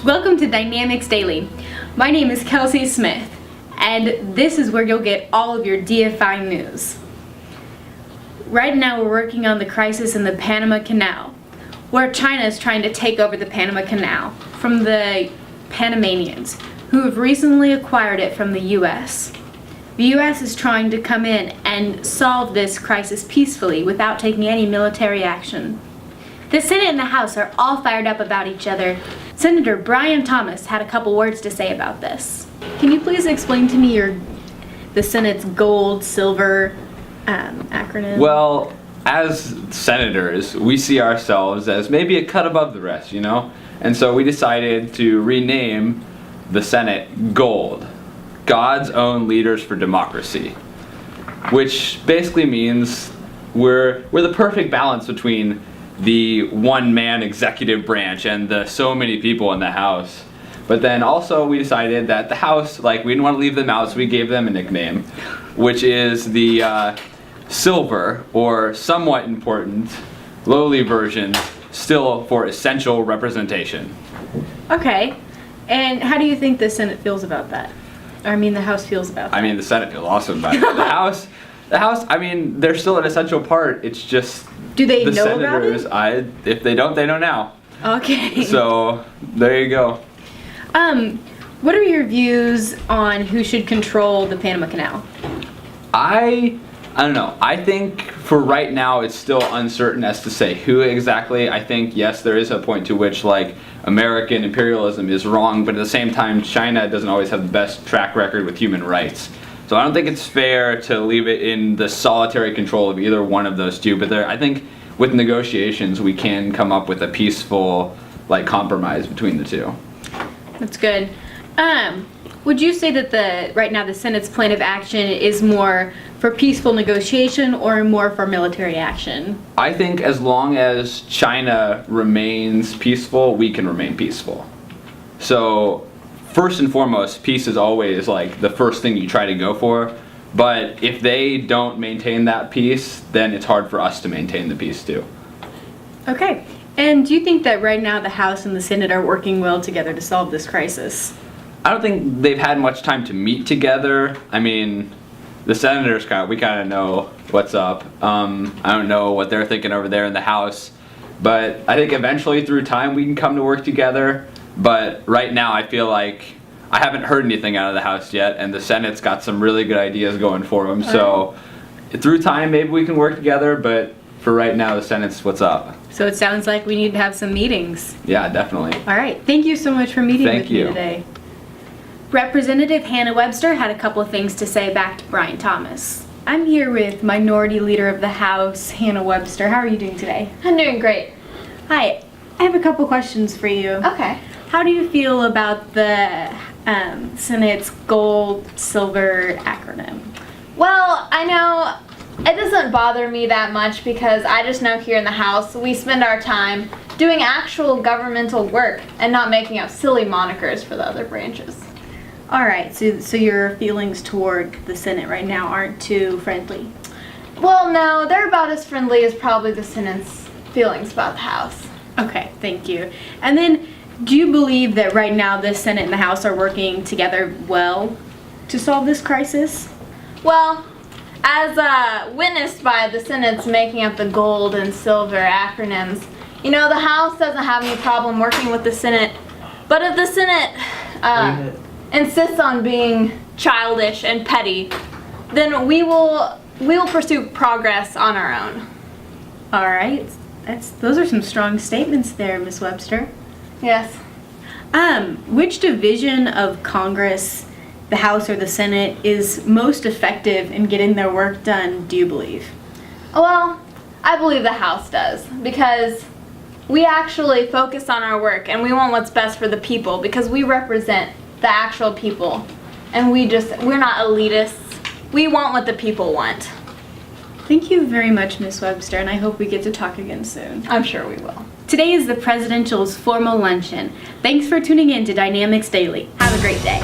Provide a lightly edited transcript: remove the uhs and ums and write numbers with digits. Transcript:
Welcome to Dynamics Daily. My name is Kelsey Smith, and this is where you'll get all of your DFI news. Right now we're working on the crisis in the Panama Canal, where China is trying to take over the Panama Canal from the Panamanians, who have recently acquired it from the U.S. The U.S. is trying to come in and solve this crisis peacefully without taking any military action. The Senate and the House are all fired up about each other. Senator Brian Thomas had a couple words to say about this. Can you please explain to me the Senate's gold, silver acronym? Well, as senators, we see ourselves as maybe a cut above the rest, you know? And so we decided to rename the Senate Gold, God's Own Leaders for Democracy, which basically means we're the perfect balance between the one-man executive branch and the so many people in the House. But then also we decided that the House, we didn't want to leave them out, so we gave them a nickname, which is the silver, or somewhat important, lowly version, still for essential representation. Okay, and how do you think the Senate feels about that? I mean, the House feels about that. I mean, the Senate feels awesome about it. The House, I mean, they're still an essential part. It's just do they the know senators, about it? If they don't, they know now. Okay. So there you go. What are your views on who should control the Panama Canal? I don't know. I think for right now it's still uncertain as to say who exactly. I think, yes, there is a point to which American imperialism is wrong, but at the same time China doesn't always have the best track record with human rights. So I don't think it's fair to leave it in the solitary control of either one of those two, but I think with negotiations we can come up with a peaceful compromise between the two. That's good. Would you say that right now the Senate's plan of action is more for peaceful negotiation or more for military action? I think as long as China remains peaceful, we can remain peaceful. So first and foremost, peace is always the first thing you try to go for. But if they don't maintain that peace, then it's hard for us to maintain the peace too. Okay. And do you think that right now the House and the Senate are working well together to solve this crisis? I don't think they've had much time to meet together. I mean, the senators we kind of know what's up. I don't know what they're thinking over there in the House, but I think eventually through time we can come to work together. But right now I feel like I haven't heard anything out of the House yet, and the Senate's got some really good ideas going for them. So through time maybe we can work together, but for right now the Senate's what's up. So it sounds like we need to have some meetings. Yeah, definitely. All right. Thank you so much for meeting with me today. Representative Hannah Webster had a couple of things to say back to Brian Thomas. I'm here with Minority Leader of the House, Hannah Webster. How are you doing today? I'm doing great. Hi. I have a couple questions for you. Okay. How do you feel about the Senate's gold, silver acronym? Well, I know it doesn't bother me that much because I just know here in the House we spend our time doing actual governmental work and not making up silly monikers for the other branches. All right, so your feelings toward the Senate right now aren't too friendly? Well, no, they're about as friendly as probably the Senate's feelings about the House. Okay, thank you. And then, do you believe that right now the Senate and the House are working together well to solve this crisis? Well, as witnessed by the Senate's making up the gold and silver acronyms, you know, the House doesn't have any problem working with the Senate, but if the Senate insists on being childish and petty, then we will pursue progress on our own. All right. Those are some strong statements there, Ms. Webster. Yes. Which division of Congress, the House or the Senate, is most effective in getting their work done, do you believe? Well, I believe the House does, because we actually focus on our work and we want what's best for the people because we represent the actual people, and we're not elitists. We want what the people want. Thank you very much, Ms. Webster, and I hope we get to talk again soon. I'm sure we will. Today is the Presidential's formal luncheon. Thanks for tuning in to Dynamics Daily. Have a great day.